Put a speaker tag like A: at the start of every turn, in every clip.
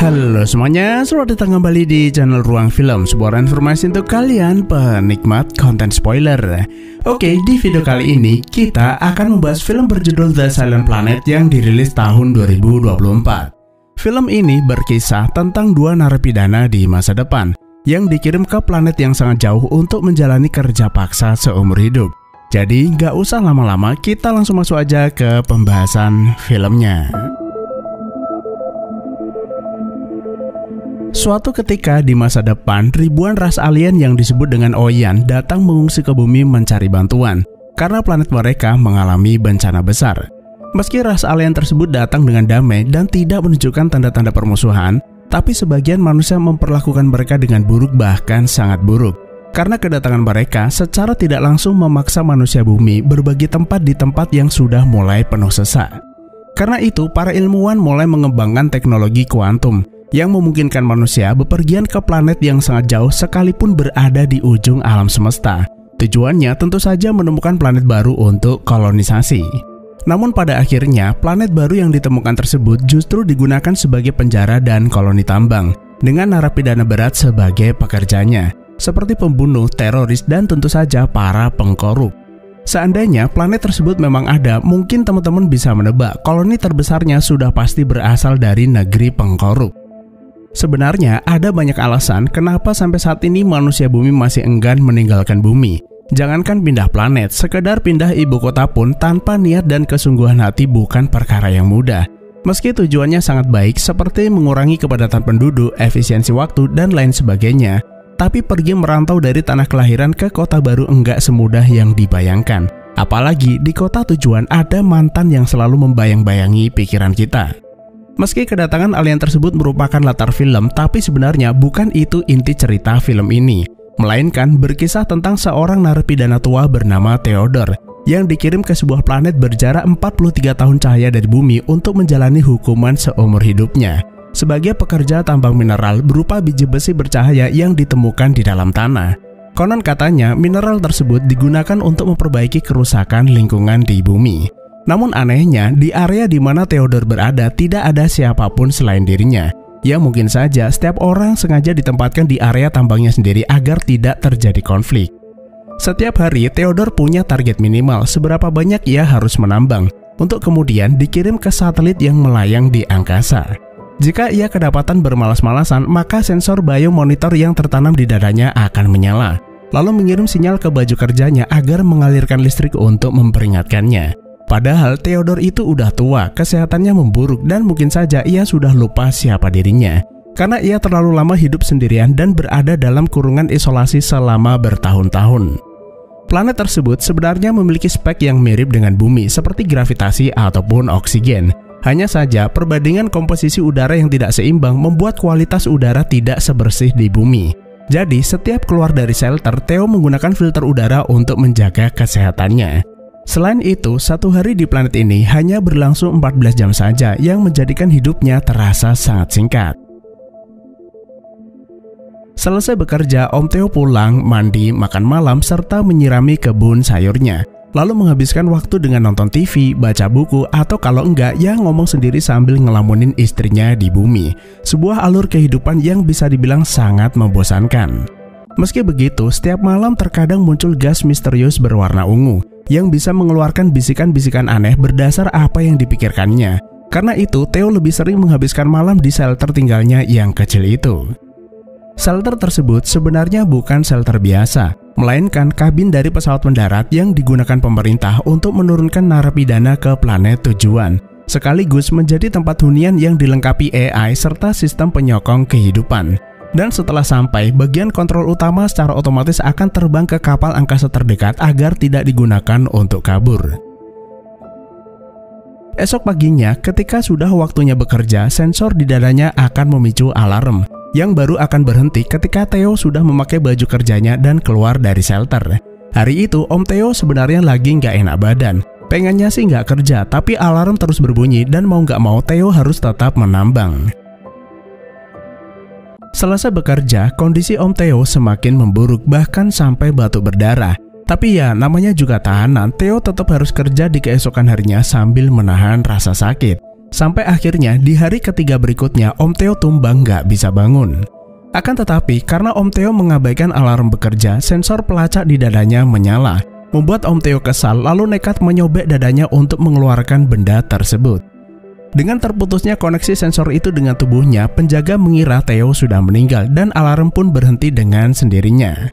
A: Halo semuanya, selamat datang kembali di channel Ruang Film, sebuah informasi untuk kalian penikmat konten spoiler. Oke, di video kali ini kita akan membahas film berjudul The Silent Planet yang dirilis tahun 2024. Film ini berkisah tentang dua narapidana di masa depan yang dikirim ke planet yang sangat jauh untuk menjalani kerja paksa seumur hidup. Jadi nggak usah lama-lama, kita langsung masuk aja ke pembahasan filmnya. Suatu ketika di masa depan, ribuan ras alien yang disebut dengan Oyan datang mengungsi ke bumi mencari bantuan karena planet mereka mengalami bencana besar. Meski ras alien tersebut datang dengan damai dan tidak menunjukkan tanda-tanda permusuhan, tapi sebagian manusia memperlakukan mereka dengan buruk, bahkan sangat buruk. Karena kedatangan mereka secara tidak langsung memaksa manusia bumi berbagi tempat di tempat yang sudah mulai penuh sesak. Karena itu, para ilmuwan mulai mengembangkan teknologi kuantum yang memungkinkan manusia bepergian ke planet yang sangat jauh sekalipun berada di ujung alam semesta. Tujuannya tentu saja menemukan planet baru untuk kolonisasi. Namun pada akhirnya, planet baru yang ditemukan tersebut justru digunakan sebagai penjara dan koloni tambang, dengan narapidana berat sebagai pekerjanya, seperti pembunuh, teroris, dan tentu saja para pengkorup. Seandainya planet tersebut memang ada, mungkin teman-teman bisa menebak koloni terbesarnya sudah pasti berasal dari negeri pengkorup. Sebenarnya ada banyak alasan kenapa sampai saat ini manusia bumi masih enggan meninggalkan bumi. Jangankan pindah planet, sekedar pindah ibu kota pun tanpa niat dan kesungguhan hati bukan perkara yang mudah. Meski tujuannya sangat baik seperti mengurangi kepadatan penduduk, efisiensi waktu, dan lain sebagainya, tapi pergi merantau dari tanah kelahiran ke kota baru enggak semudah yang dibayangkan. Apalagi di kota tujuan ada mantan yang selalu membayang-bayangi pikiran kita. Meski kedatangan alien tersebut merupakan latar film, tapi sebenarnya bukan itu inti cerita film ini, melainkan berkisah tentang seorang narapidana tua bernama Theodore yang dikirim ke sebuah planet berjarak 43 tahun cahaya dari bumi untuk menjalani hukuman seumur hidupnya sebagai pekerja tambang mineral berupa biji besi bercahaya yang ditemukan di dalam tanah. Konon katanya mineral tersebut digunakan untuk memperbaiki kerusakan lingkungan di bumi. Namun anehnya, di area di mana Theodore berada tidak ada siapapun selain dirinya. Ya mungkin saja setiap orang sengaja ditempatkan di area tambangnya sendiri agar tidak terjadi konflik. Setiap hari Theodore punya target minimal seberapa banyak ia harus menambang untuk kemudian dikirim ke satelit yang melayang di angkasa. Jika ia kedapatan bermalas-malasan, maka sensor biomonitor yang tertanam di dadanya akan menyala, lalu mengirim sinyal ke baju kerjanya agar mengalirkan listrik untuk memperingatkannya. Padahal Theodore itu udah tua, kesehatannya memburuk, dan mungkin saja ia sudah lupa siapa dirinya karena ia terlalu lama hidup sendirian dan berada dalam kurungan isolasi selama bertahun-tahun. Planet tersebut sebenarnya memiliki spek yang mirip dengan bumi seperti gravitasi ataupun oksigen. Hanya saja perbandingan komposisi udara yang tidak seimbang membuat kualitas udara tidak sebersih di bumi. Jadi setiap keluar dari shelter, Theo menggunakan filter udara untuk menjaga kesehatannya. Selain itu, satu hari di planet ini hanya berlangsung 14 jam saja yang menjadikan hidupnya terasa sangat singkat. Selesai bekerja, Om Theo pulang, mandi, makan malam, serta menyirami kebun sayurnya. Lalu menghabiskan waktu dengan nonton TV, baca buku, atau kalau enggak, ya ngomong sendiri sambil ngelamunin istrinya di bumi. Sebuah alur kehidupan yang bisa dibilang sangat membosankan. Meski begitu, setiap malam terkadang muncul gas misterius berwarna ungu yang bisa mengeluarkan bisikan-bisikan aneh berdasar apa yang dipikirkannya. Karena itu, Theo lebih sering menghabiskan malam di shelter tinggalnya yang kecil itu. Shelter tersebut sebenarnya bukan shelter biasa, melainkan kabin dari pesawat mendarat yang digunakan pemerintah untuk menurunkan narapidana ke planet tujuan, sekaligus menjadi tempat hunian yang dilengkapi AI serta sistem penyokong kehidupan. Dan setelah sampai, bagian kontrol utama secara otomatis akan terbang ke kapal angkasa terdekat agar tidak digunakan untuk kabur. Esok paginya, ketika sudah waktunya bekerja, sensor di dadanya akan memicu alarm yang baru akan berhenti ketika Theo sudah memakai baju kerjanya dan keluar dari shelter. Hari itu, Om Theo sebenarnya lagi nggak enak badan. Pengennya sih nggak kerja, tapi alarm terus berbunyi dan mau nggak mau Theo harus tetap menambang. Selesai bekerja, kondisi Om Theo semakin memburuk, bahkan sampai batuk berdarah. Tapi ya namanya juga tahanan, Theo tetap harus kerja di keesokan harinya sambil menahan rasa sakit. Sampai akhirnya di hari ketiga berikutnya Om Theo tumbang gak bisa bangun. Akan tetapi karena Om Theo mengabaikan alarm bekerja, sensor pelacak di dadanya menyala, membuat Om Theo kesal lalu nekat menyobek dadanya untuk mengeluarkan benda tersebut. Dengan terputusnya koneksi sensor itu dengan tubuhnya, penjaga mengira Theo sudah meninggal dan alarm pun berhenti dengan sendirinya.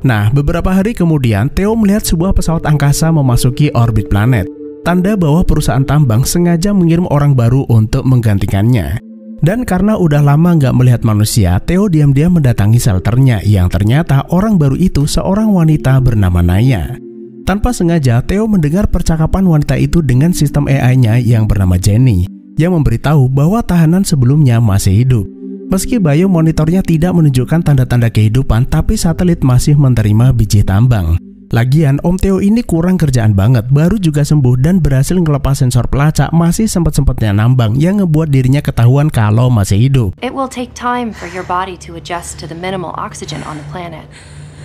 A: Nah, beberapa hari kemudian, Theo melihat sebuah pesawat angkasa memasuki orbit planet. Tanda bahwa perusahaan tambang sengaja mengirim orang baru untuk menggantikannya. Dan karena udah lama nggak melihat manusia, Theo diam-diam mendatangi shelternya yang ternyata orang baru itu seorang wanita bernama Naya. Tanpa sengaja, Theo mendengar percakapan wanita itu dengan sistem AI-nya yang bernama Jenny, yang memberitahu bahwa tahanan sebelumnya masih hidup. Meski biomonitornya tidak menunjukkan tanda-tanda kehidupan, tapi satelit masih menerima biji tambang. Lagian, Om Theo ini kurang kerjaan banget, baru juga sembuh dan berhasil ngelepas sensor pelacak, masih sempat-sempatnya nambang yang ngebuat dirinya ketahuan kalau masih hidup.
B: It will take time for your body to adjust to the minimal oxygen on the planet.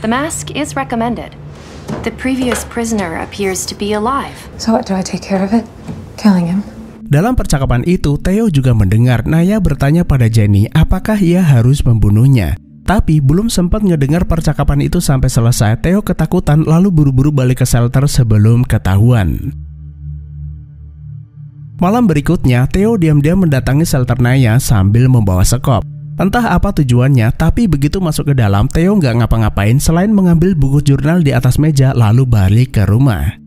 B: The mask is recommended. The previous prisoner appears to be alive.
C: So what, do I take care of it? Killing him?
A: Dalam percakapan itu, Theo juga mendengar Naya bertanya pada Jenny apakah ia harus membunuhnya. Tapi belum sempat ngedengar percakapan itu sampai selesai, Theo ketakutan lalu buru-buru balik ke shelter sebelum ketahuan. Malam berikutnya, Theo diam-diam mendatangi shelter Naya sambil membawa sekop. Entah apa tujuannya, tapi begitu masuk ke dalam, Theo nggak ngapa-ngapain selain mengambil buku jurnal di atas meja lalu balik ke rumah.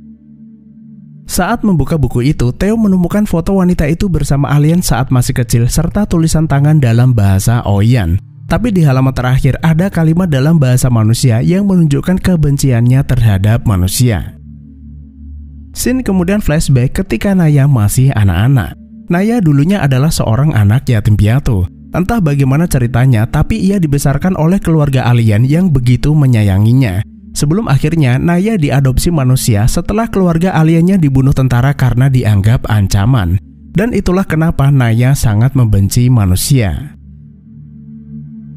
A: Saat membuka buku itu, Theo menemukan foto wanita itu bersama alien saat masih kecil serta tulisan tangan dalam bahasa Oyan. Tapi di halaman terakhir ada kalimat dalam bahasa manusia yang menunjukkan kebenciannya terhadap manusia. Scene kemudian flashback ketika Naya masih anak-anak. Naya dulunya adalah seorang anak yatim piatu. Entah bagaimana ceritanya, tapi ia dibesarkan oleh keluarga alien yang begitu menyayanginya. Sebelum akhirnya Naya diadopsi manusia setelah keluarga aliennya dibunuh tentara karena dianggap ancaman. Dan itulah kenapa Naya sangat membenci manusia.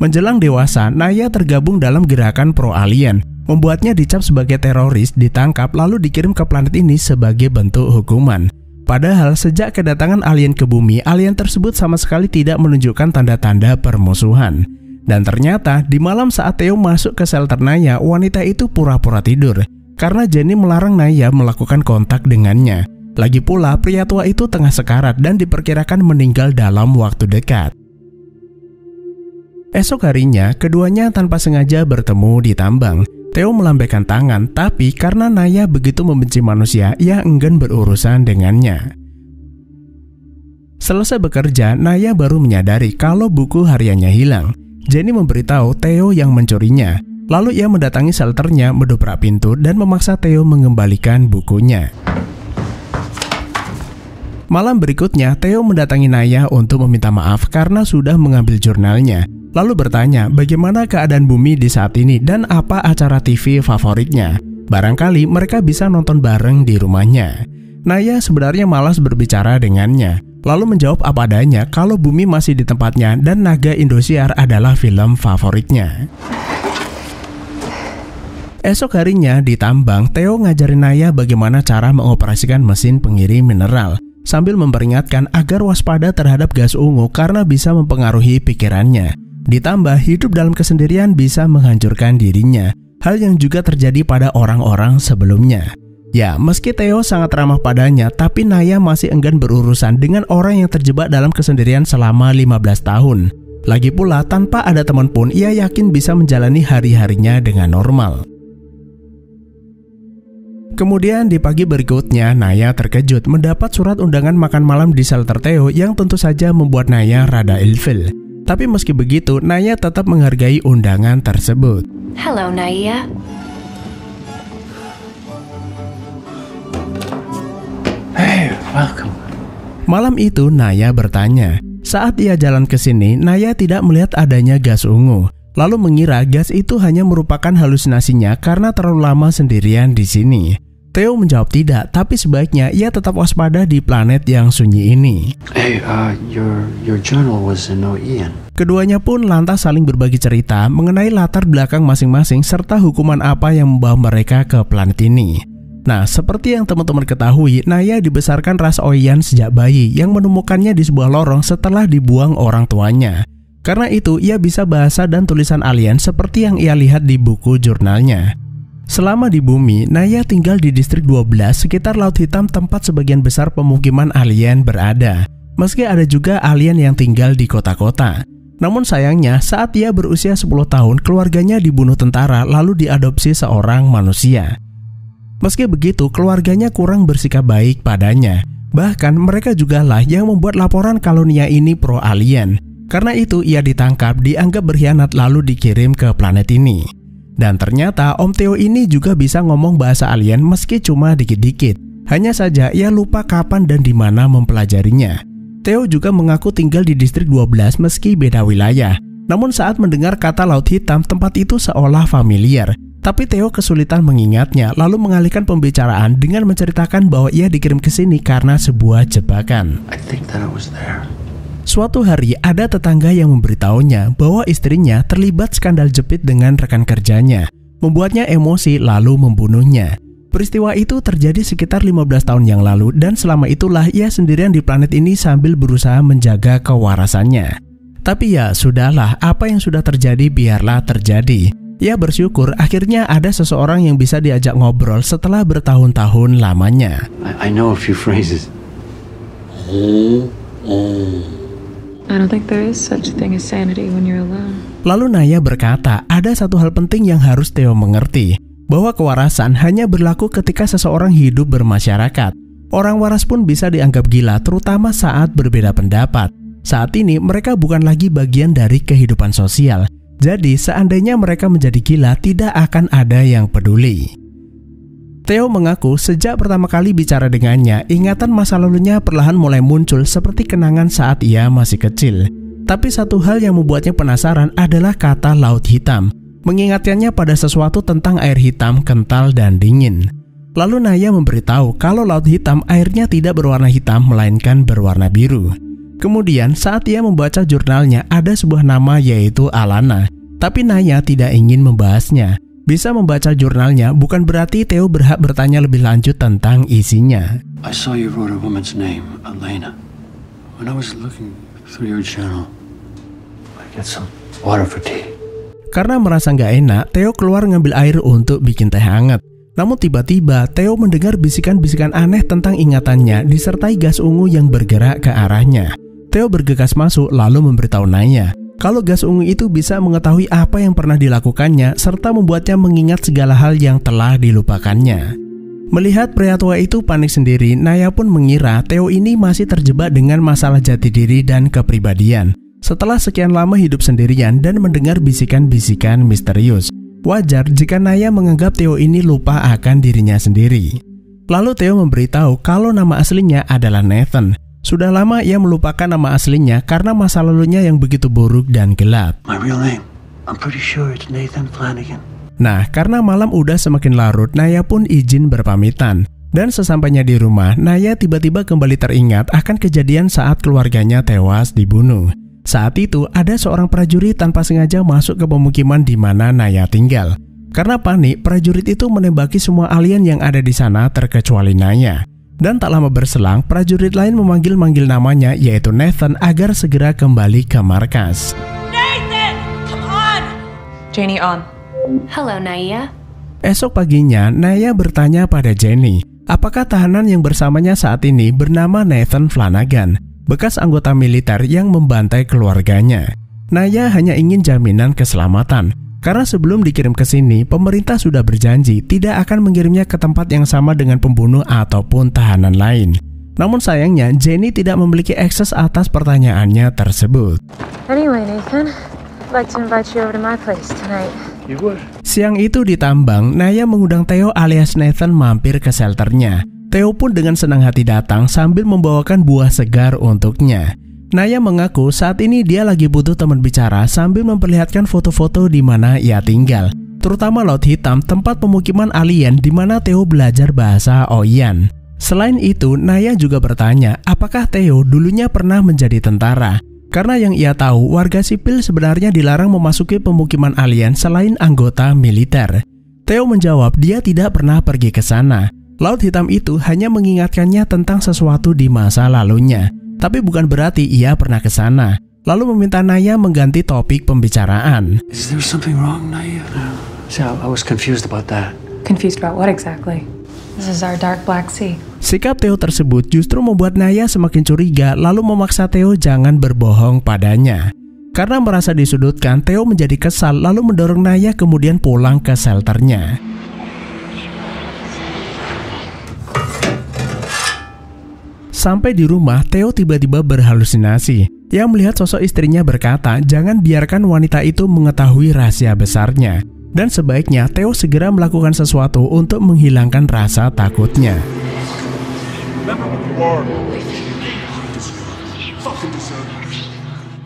A: Menjelang dewasa, Naya tergabung dalam gerakan pro-alien, membuatnya dicap sebagai teroris, ditangkap lalu dikirim ke planet ini sebagai bentuk hukuman. Padahal sejak kedatangan alien ke bumi, alien tersebut sama sekali tidak menunjukkan tanda-tanda permusuhan. Dan ternyata di malam saat Theo masuk ke shelter Naya, wanita itu pura-pura tidur karena Jenny melarang Naya melakukan kontak dengannya. Lagi pula pria tua itu tengah sekarat dan diperkirakan meninggal dalam waktu dekat. Esok harinya, keduanya tanpa sengaja bertemu di tambang. Theo melambaikan tangan, tapi karena Naya begitu membenci manusia, ia enggan berurusan dengannya. Selesai bekerja, Naya baru menyadari kalau buku hariannya hilang. Jenny memberitahu Theo yang mencurinya. Lalu ia mendatangi shelternya, mendobrak pintu dan memaksa Theo mengembalikan bukunya. Malam berikutnya, Theo mendatangi Naya untuk meminta maaf karena sudah mengambil jurnalnya. Lalu bertanya bagaimana keadaan bumi di saat ini dan apa acara TV favoritnya. Barangkali mereka bisa nonton bareng di rumahnya. Naya sebenarnya malas berbicara dengannya. Lalu menjawab apa adanya kalau bumi masih di tempatnya dan Naga Indosiar adalah film favoritnya. Esok harinya di tambang, Theo ngajarin Naya bagaimana cara mengoperasikan mesin pengirim mineral, sambil memperingatkan agar waspada terhadap gas ungu karena bisa mempengaruhi pikirannya. Ditambah hidup dalam kesendirian bisa menghancurkan dirinya, hal yang juga terjadi pada orang-orang sebelumnya. Ya, meski Theo sangat ramah padanya, tapi Naya masih enggan berurusan dengan orang yang terjebak dalam kesendirian selama 15 tahun. Lagi pula, tanpa ada teman pun, ia yakin bisa menjalani hari-harinya dengan normal. Kemudian di pagi berikutnya, Naya terkejut mendapat surat undangan makan malam di shelter Theo yang tentu saja membuat Naya rada ilfil. Tapi meski begitu, Naya tetap menghargai undangan tersebut.
B: Hello, Naya.
D: Hey, welcome.
A: Malam itu Naya bertanya. Saat ia jalan ke sini, Naya tidak melihat adanya gas ungu. Lalu mengira gas itu hanya merupakan halusinasinya karena terlalu lama sendirian di sini. Theo menjawab tidak, tapi sebaiknya ia tetap waspada di planet yang sunyi ini.
D: Hey, your journal was no Ian.
A: Keduanya pun lantas saling berbagi cerita mengenai latar belakang masing-masing serta hukuman apa yang membawa mereka ke planet ini. Nah, seperti yang teman-teman ketahui, Naya dibesarkan ras Oyan sejak bayi yang menemukannya di sebuah lorong setelah dibuang orang tuanya. Karena itu, ia bisa bahasa dan tulisan alien seperti yang ia lihat di buku jurnalnya. Selama di bumi, Naya tinggal di distrik 12 sekitar Laut Hitam tempat sebagian besar pemukiman alien berada. Meski ada juga alien yang tinggal di kota-kota. Namun sayangnya, saat ia berusia 10 tahun, keluarganya dibunuh tentara lalu diadopsi seorang manusia. Meski begitu, keluarganya kurang bersikap baik padanya. Bahkan mereka jugalah yang membuat laporan kalau Nia ini pro-alien. Karena itu ia ditangkap, dianggap berkhianat lalu dikirim ke planet ini. Dan ternyata Om Theo ini juga bisa ngomong bahasa alien meski cuma dikit-dikit. Hanya saja ia lupa kapan dan di mana mempelajarinya. Theo juga mengaku tinggal di distrik 12 meski beda wilayah. Namun saat mendengar kata Laut Hitam, tempat itu seolah familiar. Tapi Theo kesulitan mengingatnya lalu mengalihkan pembicaraan dengan menceritakan bahwa ia dikirim ke sini karena sebuah jebakan.
D: I think that I was there.
A: Suatu hari ada tetangga yang memberitahunya bahwa istrinya terlibat skandal jepit dengan rekan kerjanya, membuatnya emosi lalu membunuhnya. Peristiwa itu terjadi sekitar 15 tahun yang lalu dan selama itulah ia sendirian di planet ini sambil berusaha menjaga kewarasannya. Tapi ya sudahlah, apa yang sudah terjadi biarlah terjadi. Ia bersyukur akhirnya ada seseorang yang bisa diajak ngobrol setelah bertahun-tahun lamanya.
D: I know a few phrases.
C: I don't think there is such a thing as sanity when you're alone.
A: Lalu Naya berkata, ada satu hal penting yang harus Theo mengerti, bahwa kewarasan hanya berlaku ketika seseorang hidup bermasyarakat. Orang waras pun bisa dianggap gila, terutama saat berbeda pendapat. Saat ini mereka bukan lagi bagian dari kehidupan sosial. Jadi seandainya mereka menjadi gila, tidak akan ada yang peduli. Theo mengaku sejak pertama kali bicara dengannya, ingatan masa lalunya perlahan mulai muncul seperti kenangan saat ia masih kecil. Tapi satu hal yang membuatnya penasaran adalah kata Laut Hitam, mengingatkannya pada sesuatu tentang air hitam, kental dan dingin. Lalu Naya memberitahu kalau Laut Hitam airnya tidak berwarna hitam melainkan berwarna biru. Kemudian saat ia membaca jurnalnya ada sebuah nama yaitu Alana, tapi Naya tidak ingin membahasnya. Bisa membaca jurnalnya bukan berarti Theo berhak bertanya lebih lanjut tentang isinya.
D: I saw you wrote a woman's name, Elena. When I was looking through your journal, I get some water for tea.
A: Karena merasa nggak enak, Theo keluar ngambil air untuk bikin teh hangat. Namun tiba-tiba Theo mendengar bisikan-bisikan aneh tentang ingatannya disertai gas ungu yang bergerak ke arahnya. Theo bergegas masuk lalu memberitahu Naya kalau gas ungu itu bisa mengetahui apa yang pernah dilakukannya serta membuatnya mengingat segala hal yang telah dilupakannya. Melihat pria tua itu panik sendiri, Naya pun mengira Theo ini masih terjebak dengan masalah jati diri dan kepribadian. Setelah sekian lama hidup sendirian dan mendengar bisikan-bisikan misterius, wajar jika Naya menganggap Theo ini lupa akan dirinya sendiri. Lalu Theo memberitahu kalau nama aslinya adalah Nathan. Sudah lama ia melupakan nama aslinya karena masa lalunya yang begitu buruk dan gelap.
D: My real name, I'm pretty sure it's Nathan Flanagan.
A: Nah, karena malam udah semakin larut, Naya pun izin berpamitan. Dan sesampainya di rumah, Naya tiba-tiba kembali teringat akan kejadian saat keluarganya tewas dibunuh. Saat itu, ada seorang prajurit tanpa sengaja masuk ke pemukiman di mana Naya tinggal. Karena panik, prajurit itu menembaki semua alien yang ada di sana terkecuali Naya. Dan tak lama berselang, prajurit lain memanggil-manggil namanya yaitu Nathan agar segera kembali ke markas.
E: Nathan! Come on!
C: Janie on.
B: Hello, Naya.
A: Esok paginya, Naya bertanya pada Jenny, apakah tahanan yang bersamanya saat ini bernama Nathan Flanagan, bekas anggota militer yang membantai keluarganya. Naya hanya ingin jaminan keselamatan. Karena sebelum dikirim ke sini, pemerintah sudah berjanji tidak akan mengirimnya ke tempat yang sama dengan pembunuh ataupun tahanan lain. Namun sayangnya, Jenny tidak memiliki akses atas pertanyaannya tersebut.
C: Anyway, Nathan, I'd like to invite you over to my place tonight.
D: You would?
A: Siang itu di tambang, Naya mengundang Theo alias Nathan mampir ke shelternya. Theo pun dengan senang hati datang sambil membawakan buah segar untuknya. Naya mengaku saat ini dia lagi butuh teman bicara sambil memperlihatkan foto-foto di mana ia tinggal. terutama Laut Hitam, tempat pemukiman alien di mana Theo belajar bahasa Oyan. Selain itu, Naya juga bertanya apakah Theo dulunya pernah menjadi tentara. Karena yang ia tahu, warga sipil sebenarnya dilarang memasuki pemukiman alien selain anggota militer. Theo menjawab dia tidak pernah pergi ke sana. Laut Hitam itu hanya mengingatkannya tentang sesuatu di masa lalunya. Tapi bukan berarti ia pernah ke sana. Lalu meminta Naya mengganti topik pembicaraan.
D: Is there something wrong, Naya? See, I was confused about that.
C: Confused about what exactly? This is our dark black sea.
A: Sikap Theo tersebut justru membuat Naya semakin curiga lalu memaksa Theo jangan berbohong padanya. Karena merasa disudutkan, Theo menjadi kesal lalu mendorong Naya kemudian pulang ke shelternya. Sampai di rumah, Theo tiba-tiba berhalusinasi. Ia melihat sosok istrinya berkata, jangan biarkan wanita itu mengetahui rahasia besarnya. Dan sebaiknya Theo segera melakukan sesuatu untuk menghilangkan rasa takutnya.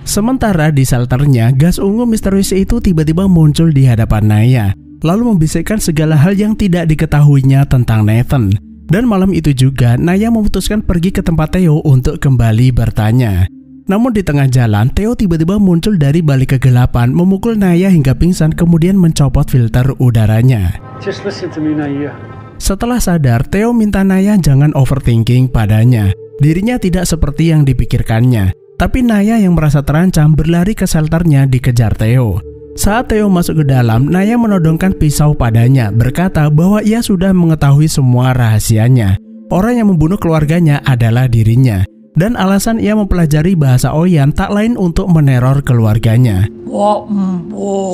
A: Sementara di shelternya, gas ungu misterius itu tiba-tiba muncul di hadapan Naya, lalu membisikkan segala hal yang tidak diketahuinya tentang Nathan. Dan malam itu juga, Naya memutuskan pergi ke tempat Theo untuk kembali bertanya. Namun di tengah jalan, Theo tiba-tiba muncul dari balik kegelapan, memukul Naya hingga pingsan kemudian mencopot filter udaranya.
D: Just listen to me, Naya.
A: Setelah sadar, Theo minta Naya jangan overthinking padanya. Dirinya tidak seperti yang dipikirkannya. Tapi Naya yang merasa terancam berlari ke shelternya dikejar Theo. Saat Theo masuk ke dalam, Naya menodongkan pisau padanya, berkata bahwa ia sudah mengetahui semua rahasianya. Orang yang membunuh keluarganya adalah dirinya. Dan alasan ia mempelajari bahasa Oyan tak lain untuk meneror keluarganya.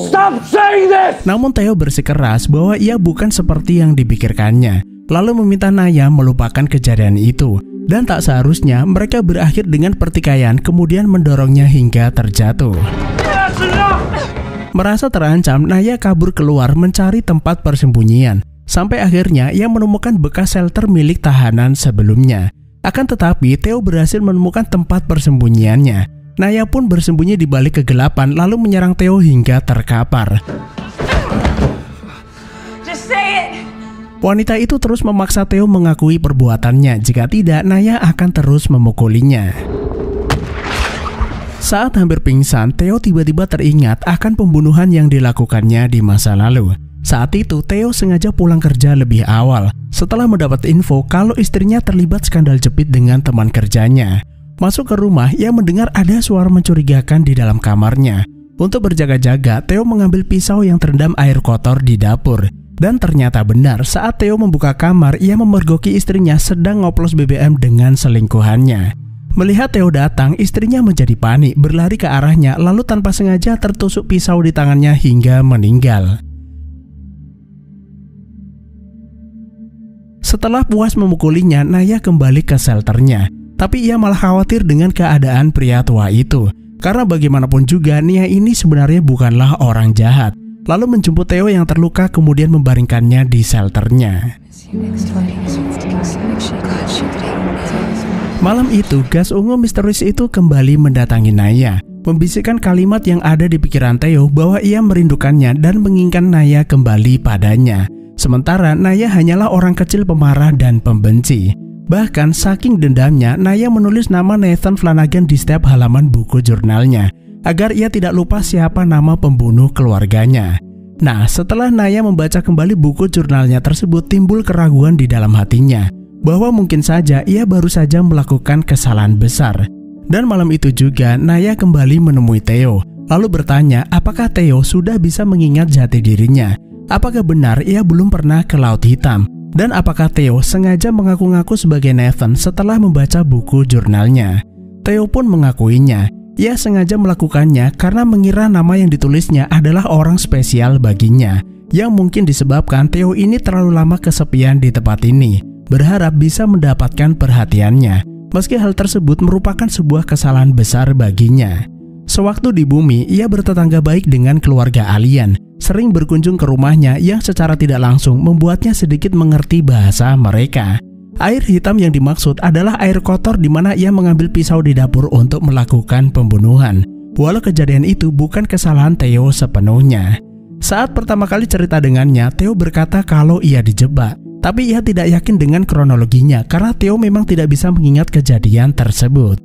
D: Stop saying this!
A: Namun Theo bersikeras bahwa ia bukan seperti yang dipikirkannya. Lalu meminta Naya melupakan kejadian itu. Dan tak seharusnya mereka berakhir dengan pertikaian kemudian mendorongnya hingga terjatuh. Merasa terancam, Naya kabur keluar mencari tempat persembunyian. Sampai akhirnya ia menemukan bekas shelter milik tahanan sebelumnya. Akan tetapi Theo berhasil menemukan tempat persembunyiannya. Naya pun bersembunyi di balik kegelapan lalu menyerang Theo hingga terkapar.
E: Just say it!
A: Wanita itu terus memaksa Theo mengakui perbuatannya. Jika tidak, Naya akan terus memukulinya. Saat hampir pingsan, Theo tiba-tiba teringat akan pembunuhan yang dilakukannya di masa lalu. Saat itu, Theo sengaja pulang kerja lebih awal setelah mendapat info kalau istrinya terlibat skandal jepit dengan teman kerjanya. Masuk ke rumah, ia mendengar ada suara mencurigakan di dalam kamarnya. Untuk berjaga-jaga, Theo mengambil pisau yang terendam air kotor di dapur. Dan ternyata benar, saat Theo membuka kamar, ia memergoki istrinya sedang ngoplos BBM dengan selingkuhannya. Melihat Theo datang, istrinya menjadi panik, berlari ke arahnya, lalu tanpa sengaja tertusuk pisau di tangannya hingga meninggal. Setelah puas memukulinya, Naya kembali ke shelternya. Tapi ia malah khawatir dengan keadaan pria tua itu. Karena bagaimanapun juga, Nia ini sebenarnya bukanlah orang jahat. Lalu menjemput Theo yang terluka kemudian membaringkannya di shelternya. Malam itu, gas ungu misterius itu kembali mendatangi Naya, membisikkan kalimat yang ada di pikiran Theo bahwa ia merindukannya dan menginginkan Naya kembali padanya. Sementara Naya hanyalah orang kecil pemarah dan pembenci. Bahkan saking dendamnya, Naya menulis nama Nathan Flanagan di setiap halaman buku jurnalnya, agar ia tidak lupa siapa nama pembunuh keluarganya. Nah, setelah Naya membaca kembali buku jurnalnya tersebut, timbul keraguan di dalam hatinya bahwa mungkin saja ia baru saja melakukan kesalahan besar. Dan malam itu juga Naya kembali menemui Theo, lalu bertanya apakah Theo sudah bisa mengingat jati dirinya. Apakah benar ia belum pernah ke Laut Hitam? Dan apakah Theo sengaja mengaku-ngaku sebagai Nathan setelah membaca buku jurnalnya? Theo pun mengakuinya. Ia sengaja melakukannya karena mengira nama yang ditulisnya adalah orang spesial baginya, yang mungkin disebabkan Theo ini terlalu lama kesepian di tempat ini, berharap bisa mendapatkan perhatiannya, meski hal tersebut merupakan sebuah kesalahan besar baginya. Sewaktu di bumi, ia bertetangga baik dengan keluarga alien, sering berkunjung ke rumahnya yang secara tidak langsung membuatnya sedikit mengerti bahasa mereka. Air hitam yang dimaksud adalah air kotor di mana ia mengambil pisau di dapur untuk melakukan pembunuhan. Walau kejadian itu bukan kesalahan Theo sepenuhnya. Saat pertama kali cerita dengannya, Theo berkata kalau ia dijebak. Tapi ia tidak yakin dengan kronologinya karena Theo memang tidak bisa mengingat kejadian tersebut.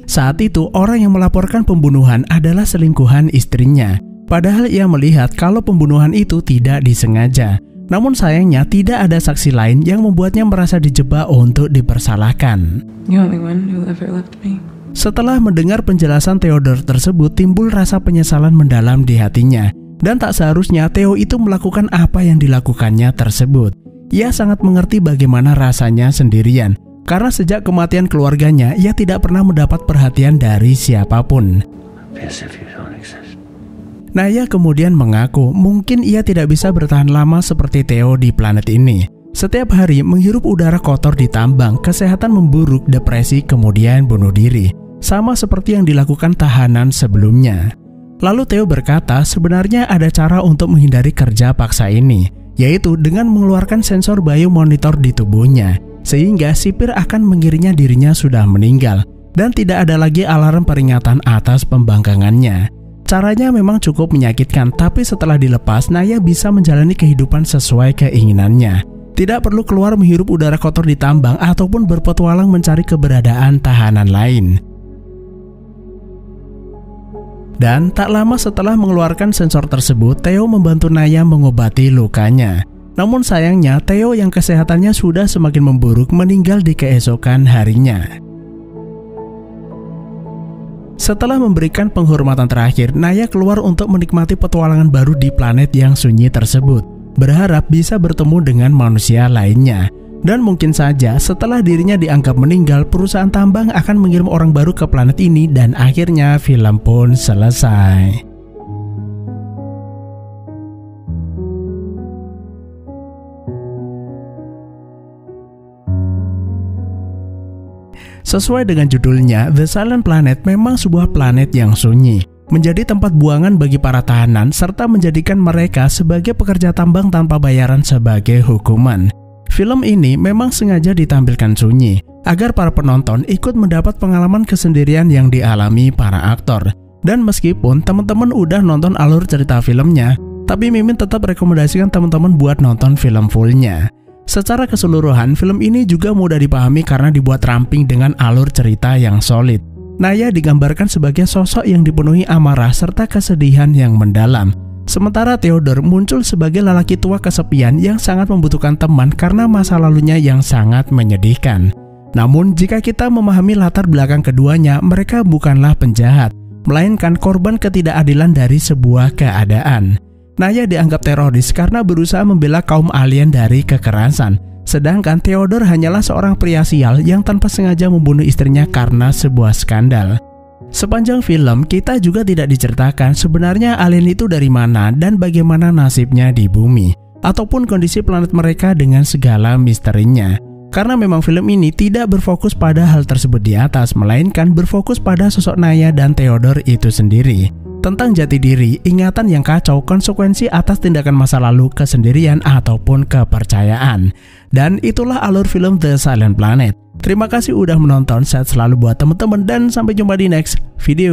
A: Saat itu, orang yang melaporkan pembunuhan adalah selingkuhan istrinya. Padahal ia melihat kalau pembunuhan itu tidak disengaja. Namun sayangnya tidak ada saksi lain yang membuatnya merasa dijebak untuk dipersalahkan.
C: The only one who ever loved me.
A: Setelah mendengar penjelasan Theodore tersebut, timbul rasa penyesalan mendalam di hatinya. Dan tak seharusnya Theo itu melakukan apa yang dilakukannya tersebut. Ia sangat mengerti bagaimana rasanya sendirian. Karena sejak kematian keluarganya, ia tidak pernah mendapat perhatian dari siapapun. Naya kemudian mengaku mungkin ia tidak bisa bertahan lama seperti Theo di planet ini. Setiap hari menghirup udara kotor di tambang, kesehatan memburuk, depresi, kemudian bunuh diri. Sama seperti yang dilakukan tahanan sebelumnya. Lalu Theo berkata sebenarnya ada cara untuk menghindari kerja paksa ini, yaitu dengan mengeluarkan sensor biomonitor di tubuhnya. Sehingga sipir akan mengiringnya dirinya sudah meninggal dan tidak ada lagi alarm peringatan atas pembangkangannya. Caranya memang cukup menyakitkan, tapi setelah dilepas, Naya bisa menjalani kehidupan sesuai keinginannya. Tidak perlu keluar menghirup udara kotor di tambang ataupun berpetualang mencari keberadaan tahanan lain. Dan tak lama setelah mengeluarkan sensor tersebut, Theo membantu Naya mengobati lukanya. Namun sayangnya, Theo yang kesehatannya sudah semakin memburuk meninggal di keesokan harinya. Setelah memberikan penghormatan terakhir, Naya keluar untuk menikmati petualangan baru di planet yang sunyi tersebut, berharap bisa bertemu dengan manusia lainnya. Dan mungkin saja setelah dirinya dianggap meninggal, perusahaan tambang akan mengirim orang baru ke planet ini dan akhirnya film pun selesai. Sesuai dengan judulnya, The Silent Planet memang sebuah planet yang sunyi, menjadi tempat buangan bagi para tahanan serta menjadikan mereka sebagai pekerja tambang tanpa bayaran sebagai hukuman. Film ini memang sengaja ditampilkan sunyi, agar para penonton ikut mendapat pengalaman kesendirian yang dialami para aktor. Dan meskipun teman-teman udah nonton alur cerita filmnya, tapi Mimin tetap rekomendasikan teman-teman buat nonton film fullnya. Secara keseluruhan, film ini juga mudah dipahami karena dibuat ramping dengan alur cerita yang solid. Naya digambarkan sebagai sosok yang dipenuhi amarah serta kesedihan yang mendalam. Sementara Theodore muncul sebagai lelaki tua kesepian yang sangat membutuhkan teman karena masa lalunya yang sangat menyedihkan. Namun jika kita memahami latar belakang keduanya, mereka bukanlah penjahat, melainkan korban ketidakadilan dari sebuah keadaan. Naya dianggap teroris karena berusaha membela kaum alien dari kekerasan. Sedangkan Theodore hanyalah seorang pria sial yang tanpa sengaja membunuh istrinya karena sebuah skandal. Sepanjang film, kita juga tidak diceritakan sebenarnya alien itu dari mana dan bagaimana nasibnya di bumi, ataupun kondisi planet mereka dengan segala misterinya. Karena memang film ini tidak berfokus pada hal tersebut di atas, melainkan berfokus pada sosok Naya dan Theodore itu sendiri. Tentang jati diri, ingatan yang kacau, konsekuensi atas tindakan masa lalu, kesendirian, ataupun kepercayaan. Dan itulah alur film The Silent Planet. Terima kasih udah menonton, sehat selalu buat teman-teman dan sampai jumpa di next video.